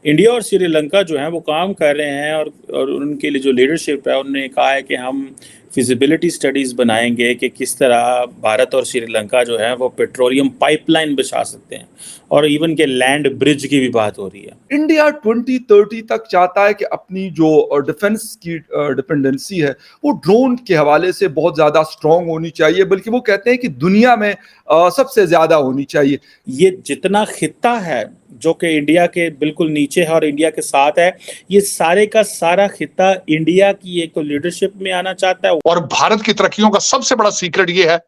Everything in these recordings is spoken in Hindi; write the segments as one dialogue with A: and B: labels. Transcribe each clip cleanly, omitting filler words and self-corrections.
A: इंडिया और श्रीलंका जो है वो काम कर रहे हैं और उनके लिए जो लीडरशिप है उन्होंने कहा है कि हम फिजिबिलिटी स्टडीज़ बनाएंगे कि किस तरह भारत और श्रीलंका जो है वो पेट्रोलियम पाइपलाइन बिछा सकते हैं और इवन के लैंड ब्रिज की भी बात हो रही है।
B: इंडिया 2030 तक चाहता है कि अपनी जो डिफेंस की डिपेंडेंसी है वो ड्रोन के हवाले से बहुत ज्यादा स्ट्रांग होनी चाहिए, बल्कि वो कहते हैं कि दुनिया में सबसे ज्यादा होनी चाहिए।
A: ये जितना खित्ता है जो कि इंडिया के बिल्कुल नीचे है और इंडिया के साथ है, ये सारे का सारा खित्ता इंडिया की एक तो लीडरशिप में आना चाहता है।
C: और भारत की तरक्कियों का सबसे बड़ा सीक्रेट ये है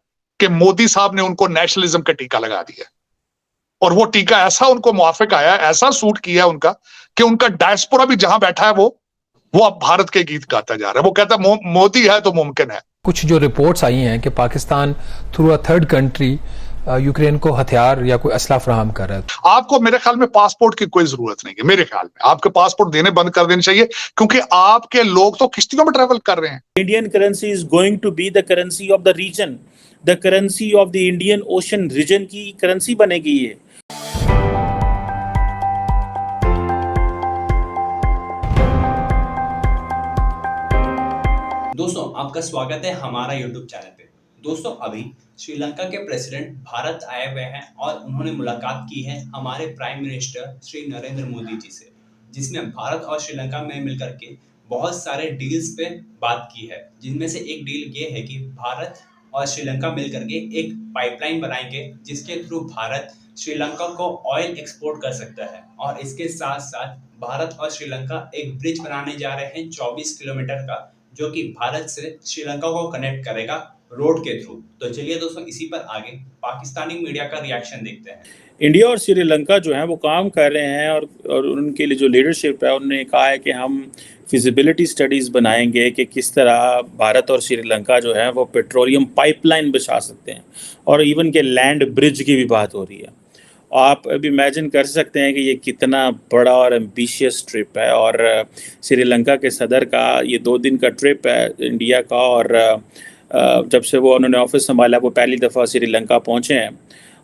C: कि मोदी साहब ने उनको नेशनलिज्म का टीका लगा दिया और वो टीका ऐसा उनको मुआफिक आया, ऐसा सूट किया उनका कि उनका डायस्पोरा भी जहां बैठा है वो अब भारत के गीत गाता जा रहा है। वो कहता है मोदी है तो मुमकिन है।
D: कुछ जो रिपोर्ट्स आई हैं कि Pakistan through a third country Ukraine को हथियार या कोई असला फराहम कर रहा है।
C: आपको मेरे ख्याल में पासपोर्ट की कोई जरूरत नहीं है। मेरे ख्याल में आपके पासपोर्ट देने बंद कर देने चाहिए, क्योंकि आपके लोग तो किश्तियों में ट्रेवल कर रहे हैं।
A: Indian currency is going to be the currency of the region, the currency of the Indian Ocean region की करेंसी बनेगी ये।
E: दोस्तों, आपका स्वागत है हमारा YouTube चैनल पे। दोस्तों, अभी श्रीलंका के प्रेसिडेंट भारत आए हुए हैं और उन्होंने मुलाकात की है हमारे प्राइम मिनिस्टर श्री नरेंद्र मोदी जी से, जिसमें भारत और श्रीलंका में मिलकर के बहुत सारे डील्स पे बात की है। जिनमें से एक डील ये है कि भारत और श्रीलंका मिलकर के एक पाइपलाइन बनाएंगे जिसके थ्रू भारत श्रीलंका को ऑयल एक्सपोर्ट कर सकता है। और इसके साथ साथ भारत और श्रीलंका एक ब्रिज बनाने जा रहे हैं 24 किलोमीटर का, जो कि भारत से श्रीलंका को कनेक्ट करेगा रोड के थ्रू। तो चलिए दोस्तों, इसी पर आगे पाकिस्तानी मीडिया का रिएक्शन देखते हैं।
A: इंडिया और श्रीलंका जो है वो काम कर रहे हैं और उनके लिए जो लीडरशिप है उन्होंने कहा है कि हम फिजिबिलिटी स्टडीज़ बनाएंगे कि किस तरह भारत और श्रीलंका जो है वो पेट्रोलियम पाइपलाइन बिछा सकते हैं और इवन के लैंड ब्रिज की भी बात हो रही है। आप अभी इमेजिन कर सकते हैं कि ये कितना बड़ा और एम्बिशियस ट्रिप है। और श्रीलंका के सदर का ये 2 दिन का ट्रिप है इंडिया का, और जब से वो उन्होंने ऑफिस संभाला वो पहली दफ़ा श्रीलंका पहुँचे हैं।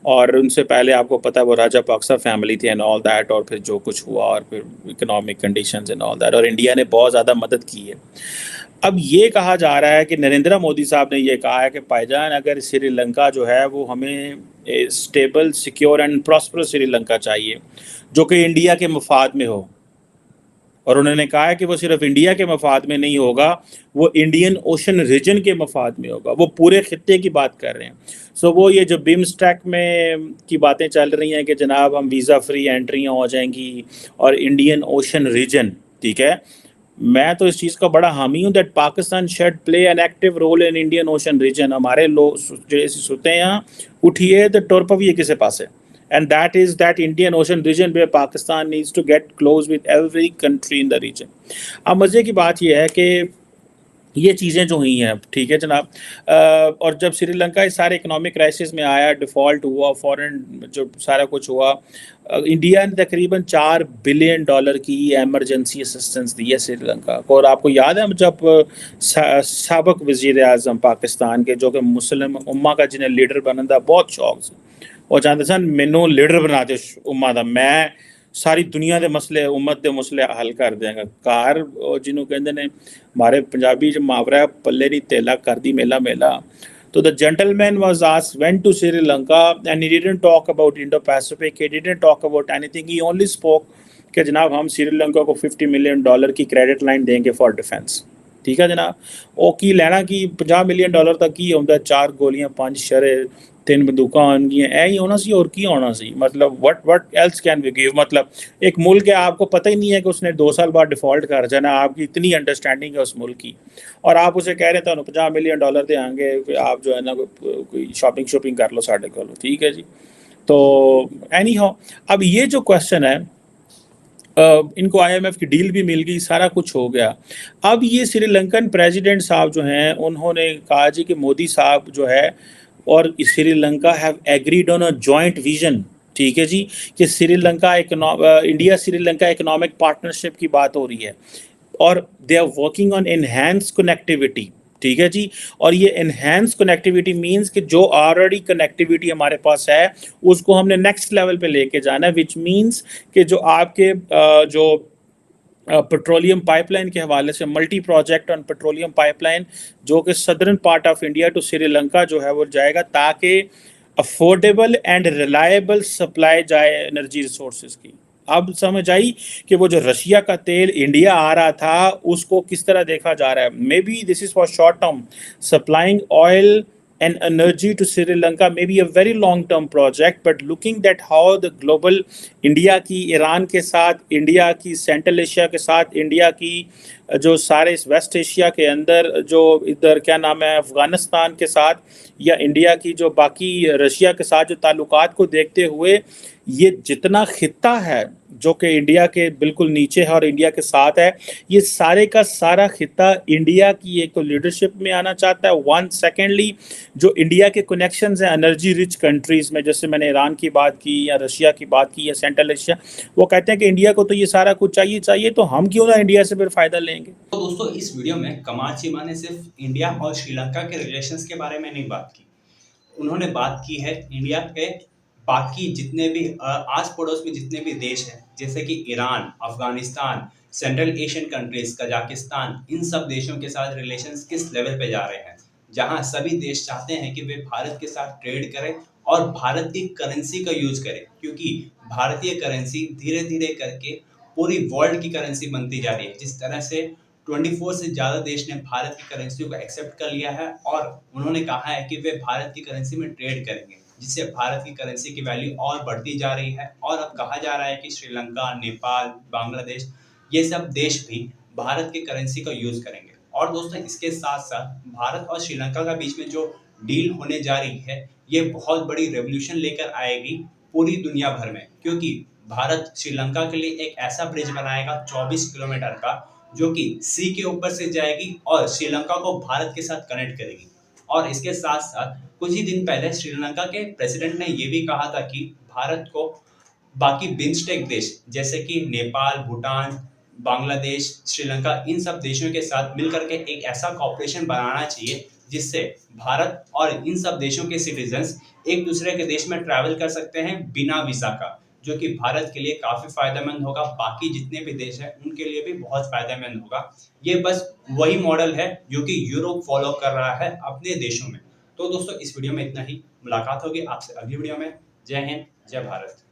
A: और उनसे पहले आपको पता है वो राजापाक्सा फैमिली थी एंड ऑल दैट, और फिर जो कुछ हुआ और फिर economic conditions and all that, और इंडिया ने बहुत ज़्यादा मदद की है। अब ये कहा जा रहा है कि नरेंद्र मोदी साहब ने ये कहा है कि भाईजान अगर श्रीलंका जो है वो हमें stable, secure and prosperous Sri Lanka चाहिए जो कि इंडिया के मफाद में हो। और उन्होंने कहा है कि वो सिर्फ इंडिया के मफाद में नहीं होगा, वो इंडियन ओशन रीजन के मफाद में होगा। वो पूरे खित्ते की बात कर रहे हैं। सो वो ये जो बिम्स्टेक में की बातें चल रही हैं कि जनाब हम वीज़ा फ्री एंट्रियाँ हो जाएंगी और इंडियन ओशन रीजन, ठीक है, मैं तो इस चीज़ का बड़ा हामी हूँ that Pakistan should play an active role in Indian Ocean region. हमारे लोग जैसे सोते हैं यहाँ उठिए तो टोर पविए किसे पास है, and that is that Indian Ocean region where Pakistan needs to get close with every country in the region। अब मज़े की बात यह है कि ये चीज़ें जो हुई हैं, ठीक है जनाब, और जब श्रीलंका इस सारे इकोनॉमिक क्राइसिस में आया, डिफ़ॉल्ट हुआ, फॉरेन जो सारा कुछ हुआ, इंडिया ने तकरीबन $4 बिलियन की एमरजेंसी असिस्टेंस दी है श्रीलंका को। और आपको याद है जब साबिक़ वज़ीर आज़म पाकिस्तान के जो कि मुस्लिम उम्मा का जिन्हें लीडर बनने का बहुत शौक से, वो चाहते सन मैनू लीडर बना दे उम्मा का, मैं सारी दुनिया के मसले उम्मत के मसले हल कर देंगे। कार जिन्हों कहते हैं हमारे पंजाबी च मुहावरा पल्ले नहीं तेला कर दी मेला मेला। तो the gentleman was asked went to Sri Lanka and he didn't talk about Indo Pacific, he didn't talk about anything, he only spoke कि जनाब हम श्रीलंका को $50 मिलियन की क्रेडिट लाइन देंगे फॉर डिफेंस। ठीक है जनाब, वो की लेना कि $50 मिलियन तक की होंदा, 4 गोलियां 5 शरे 3 बंदूकां होंगियां, ऐ ही होना सी और की होना सी। मतलब what else can we give. मतलब एक मुल्क है, आपको पता ही नहीं है कि उसने 2 साल बाद डिफ़ॉल्ट कर जाना, आपकी इतनी अंडरस्टैंडिंग है उस मुल्क की, और आप उसे कह रहे हैं तो $50 मिलियन देंगे, आप जो है ना कोई शॉपिंग कर लो साढ़े को, ठीक है जी। तो एनी हाउ, अब ये जो क्वेश्चन है, इनको IMF की डील भी मिल गई, सारा कुछ हो गया। अब ये श्रीलंकन प्रेसिडेंट साहब जो हैं उन्होंने कहा जी कि मोदी साहब जो है और Sri Lanka have agreed on a joint vision, ठीक है जी, कि Sri Lanka India Sri Lanka economic partnership की बात हो रही है और they are working on enhance connectivity, ठीक है जी। और ये एनहेंस कनेक्टिविटी मींस कि जो ऑलरेडी कनेक्टिविटी हमारे पास है उसको हमने नेक्स्ट लेवल पे लेके जाना है, विच मींस कि जो आपके जो पेट्रोलियम पाइपलाइन के हवाले से multi project on petroleum pipeline जो कि southern part of India to Sri Lanka जो है वो जाएगा, ताकि अफोर्डेबल एंड रिलायबल सप्लाई जाए एनर्जी रिसोर्सेज की। अब समझ आई कि वो जो रशिया का तेल इंडिया आ रहा था उसको किस तरह देखा जा रहा है। May be this is for short term, supplying oil and energy to Sri Lanka may be a very long term project, but looking at how the global India की ईरान के साथ, इंडिया की सेंट्रल एशिया के साथ, इंडिया की जो सारे इस वेस्ट एशिया के अंदर जो इधर क्या नाम है अफ़गानिस्तान के साथ, या इंडिया की जो बाकी रशिया के साथ जो ताल्लुकात को देखते हुए ये जितना खित्ता है जो कि इंडिया के बिल्कुल नीचे है और इंडिया के साथ है, ये सारे का सारा खित्ता इंडिया की एक तो लीडरशिप में आना चाहता है। वन सेकेंडली जो इंडिया के कनेक्शंस हैं एनर्जी रिच कंट्रीज़ में, जैसे मैंने ईरान की बात की या रशिया की बात की या सेंट्रल एशिया, वो कहते हैं कि इंडिया को तो ये सारा कुछ चाहिए तो हम क्यों ना इंडिया से फिर फ़ायदा लेंगे।
E: तो दोस्तों इस वीडियो में कमाल चीमा ने सिर्फ इंडिया और श्रीलंका के रिलेशंस के बारे में नहीं बात की, उन्होंने बात की है इंडिया के बाकी जितने भी आस पड़ोस में जितने भी देश हैं, जैसे कि Iran, Afghanistan, Central Asian countries, Kazakhstan, इन सब देशों के साथ रिलेशंस किस लेवल पे जा रहे हैं, जहां सभी देश चाहते हैं कि वे भारत के साथ ट्रेड करें और भारत की करेंसी का यूज करें, क्योंकि भारतीय करेंसी धीरे धीरे करके पूरी वर्ल्ड की करेंसी बनती जा रही है। जिस तरह से 24 से ज़्यादा देश ने भारत की करेंसी को एक्सेप्ट कर लिया है और उन्होंने कहा है कि वे भारत की करेंसी में ट्रेड करेंगे, जिससे भारत की करेंसी की वैल्यू और बढ़ती जा रही है। और अब कहा जा रहा है कि श्रीलंका, नेपाल, बांग्लादेश, ये सब देश भी भारत की करेंसी का यूज़ करेंगे। और दोस्तों इसके साथ साथ भारत और श्रीलंका के बीच में जो डील होने जा रही है, ये बहुत बड़ी रेवोल्यूशन लेकर आएगी पूरी दुनिया भर में, क्योंकि भारत श्रीलंका के लिए एक ऐसा ब्रिज बनाएगा 24 किलोमीटर का, जो कि सी के ऊपर से जाएगी और श्रीलंका को भारत के साथ कनेक्ट करेगी। और इसके साथ साथ कुछ ही दिन पहले श्रीलंका के प्रेसिडेंट ने ये भी कहा था कि भारत को बाकी बिम्स्टेक देश जैसे कि नेपाल, भूटान, बांग्लादेश, श्रीलंका, इन सब देशों के साथ मिलकर के एक ऐसा कॉर्पोरेशन बनाना चाहिए जिससे भारत और इन सब देशों के सिटीजन्स एक दूसरे के देश में ट्रैवल कर सकते हैं बिना वीज़ा का, जो कि भारत के लिए काफ़ी फायदेमंद होगा, बाकी जितने भी देश हैं उनके लिए भी बहुत फायदेमंद होगा। ये बस वही मॉडल है जो कि यूरोप फॉलो कर रहा है अपने देशों में। तो दोस्तों इस वीडियो में इतना ही, मुलाकात होगी आपसे अगली वीडियो में। जय हिंद, जय भारत।